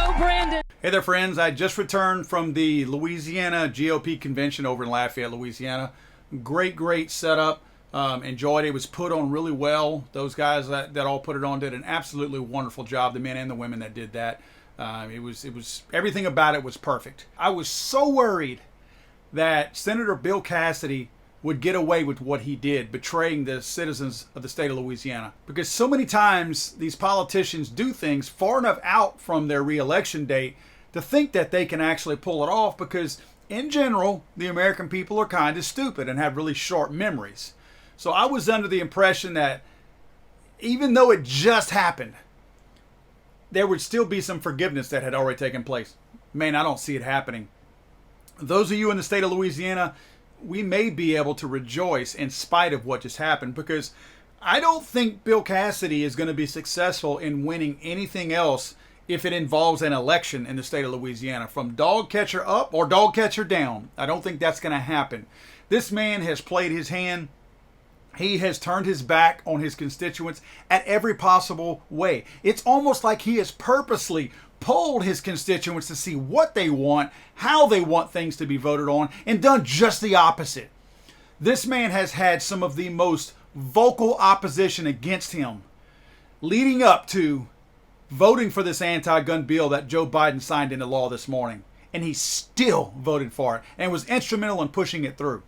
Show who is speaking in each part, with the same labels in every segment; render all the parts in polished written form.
Speaker 1: go, Brandon.
Speaker 2: Hey there, friends. I just returned from the Louisiana GOP convention over in Lafayette, Louisiana. Great setup. Enjoyed it. It was put on really well. Those guys that all put it on did an absolutely wonderful job. The men and the women that did that. It was everything about it was perfect. I was so worried that Senator Bill Cassidy would get away with what he did, betraying the citizens of the state of Louisiana. Because so many times these politicians do things far enough out from their re-election date to think that they can actually pull it off, because in general, the American people are kind of stupid and have really short memories. So I was under the impression that even though it just happened, there would still be some forgiveness that had already taken place. Man, I don't see it happening. Those of you in the state of Louisiana, we may be able to rejoice in spite of what just happened, because I don't think Bill Cassidy is going to be successful in winning anything else if it involves an election in the state of Louisiana, from dog catcher up or dog catcher down. I don't think that's going to happen. This man has played his hand. He has turned his back on his constituents at every possible way. It's almost like he has purposely polled his constituents to see what they want, how they want things to be voted on, and done just the opposite. This man has had some of the most vocal opposition against him leading up to voting for this anti-gun bill that Joe Biden signed into law this morning. And he still voted for it and was instrumental in pushing it through.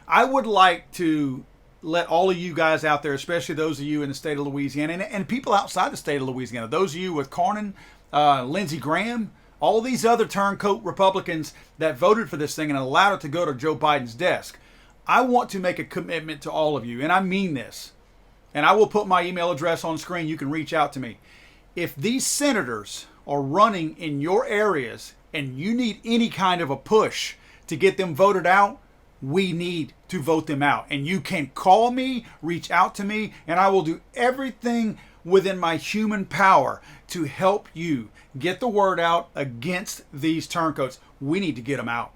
Speaker 2: I would like to let all of you guys out there, especially those of you in the state of Louisiana and people outside the state of Louisiana, those of you with Cornyn, Lindsey Graham, all these other turncoat Republicans that voted for this thing and allowed it to go to Joe Biden's desk. I want to make a commitment to all of you, and I mean this. And I will put my email address on screen. You can reach out to me. If these senators are running in your areas and you need any kind of a push to get them voted out, we need to vote them out. And you can call me, reach out to me, and I will do everything within my human power to help you get the word out against these turncoats. We need to get them out.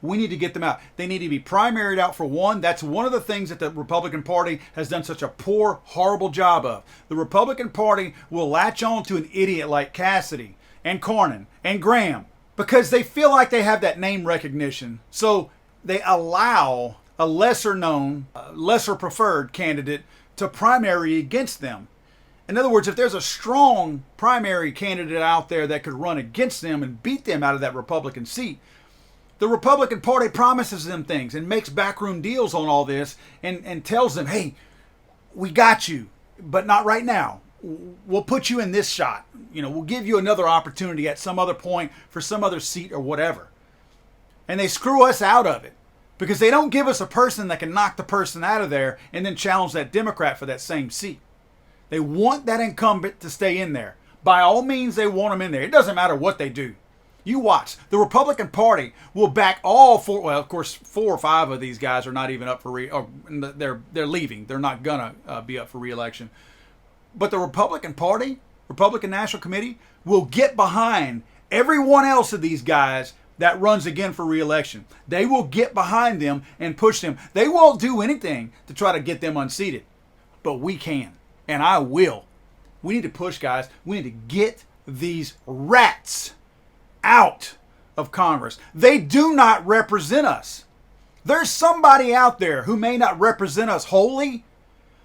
Speaker 2: We need to get them out. They need to be primaried out, for one. That's one of the things that the Republican Party has done such a poor, horrible job of. The Republican Party will latch on to an idiot like Cassidy and Cornyn and Graham because they feel like they have that name recognition. So they allow a lesser known, lesser preferred candidate to primary against them. In other words, if there's a strong primary candidate out there that could run against them and beat them out of that Republican seat, the Republican Party promises them things and makes backroom deals on all this and tells them, hey, we got you, but not right now. We'll put you in this shot. We'll give you another opportunity at some other point for some other seat or whatever. And they screw us out of it because they don't give us a person that can knock the person out of there and then challenge that Democrat for that same seat. They want that incumbent to stay in there. By all means, they want them in there. It doesn't matter what they do. You watch. The Republican Party will back all four. Well, of course, 4 or 5 of these guys are not even up for they're leaving. They're not gonna be up for re-election. But the Republican Party, Republican National Committee, will get behind every one else of these guys that runs again for re-election. They will get behind them and push them. They won't do anything to try to get them unseated, but we can, and I will. We need to push, guys. We need to get these rats out of Congress. They do not represent us. There's somebody out there who may not represent us wholly,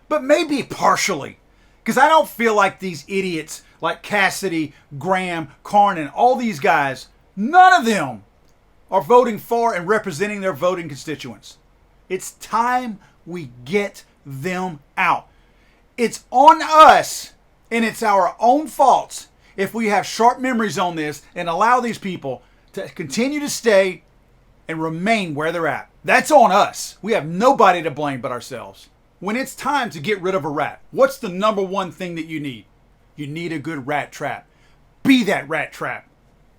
Speaker 2: but maybe partially. Because I don't feel like these idiots like Cassidy, Graham, Cornyn, all these guys, none of them are voting for and representing their voting constituents. It's time we get them out. It's on us, and it's our own faults if we have sharp memories on this and allow these people to continue to stay and remain where they're at. That's on us. We have nobody to blame but ourselves. When it's time to get rid of a rat, what's the number one thing that you need? You need a good rat trap. Be that rat trap.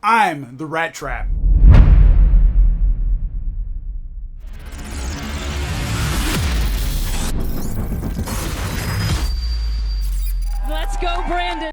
Speaker 2: I'm the rat trap.
Speaker 1: Let's go, Brandon.